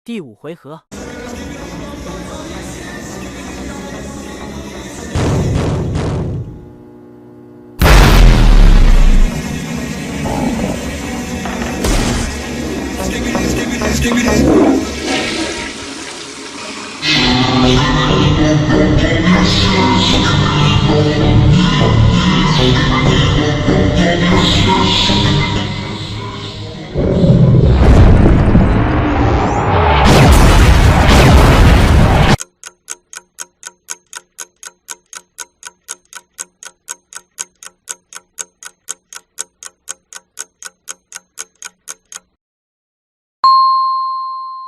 第5回合。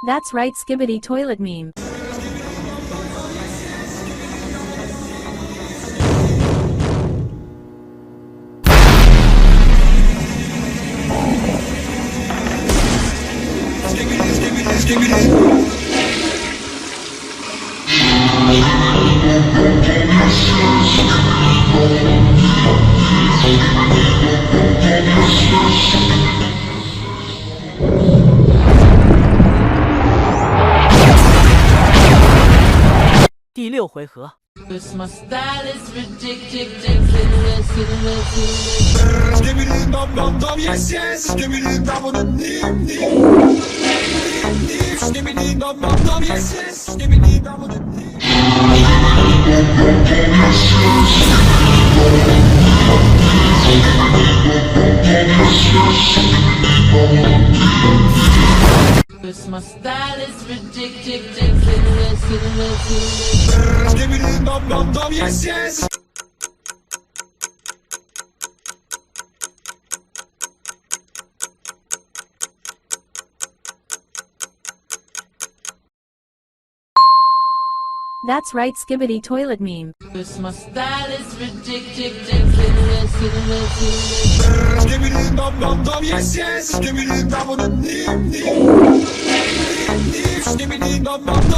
That's right, Skibbity toilet meme.第6回合。My style is ridiculous. Yes, yes. That's right, Skibbity toilet meme. My style is ridiculous.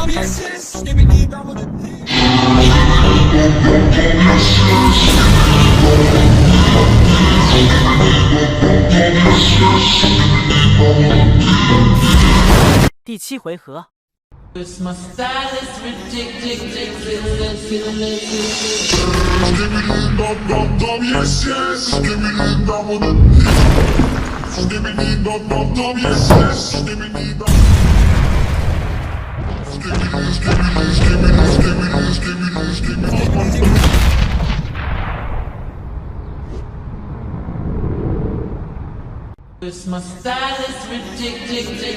Yes, yes.第7回合。My style is ridiculous. Yes, yes. My style is ridiculous.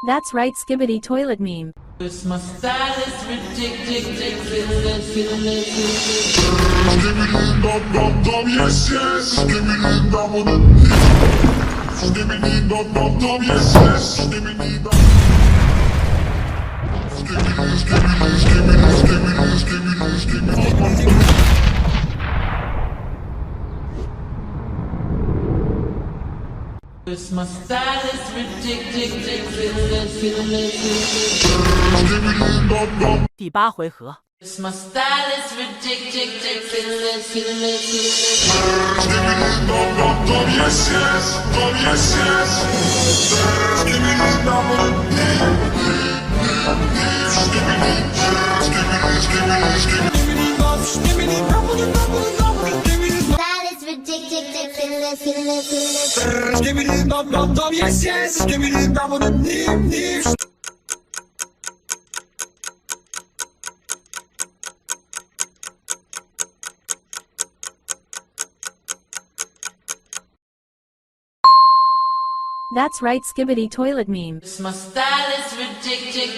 That's right, Skibbity toilet meme. My style is ridiculous. Yes, yes. My style is ridiculous.第8回合。My style is ridiculous. Yes, yes. Yes, yes. That's right, Skibbity toilet meme. My style is ridiculous.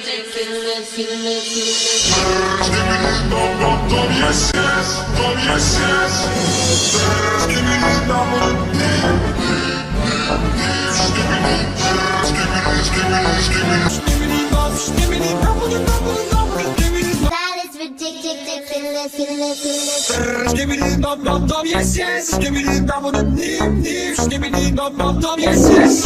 Yes, yes.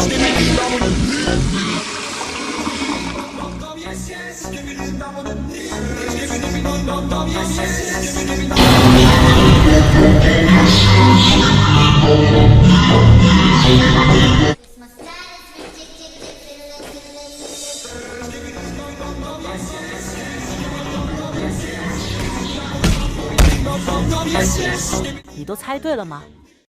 你都猜对了吗？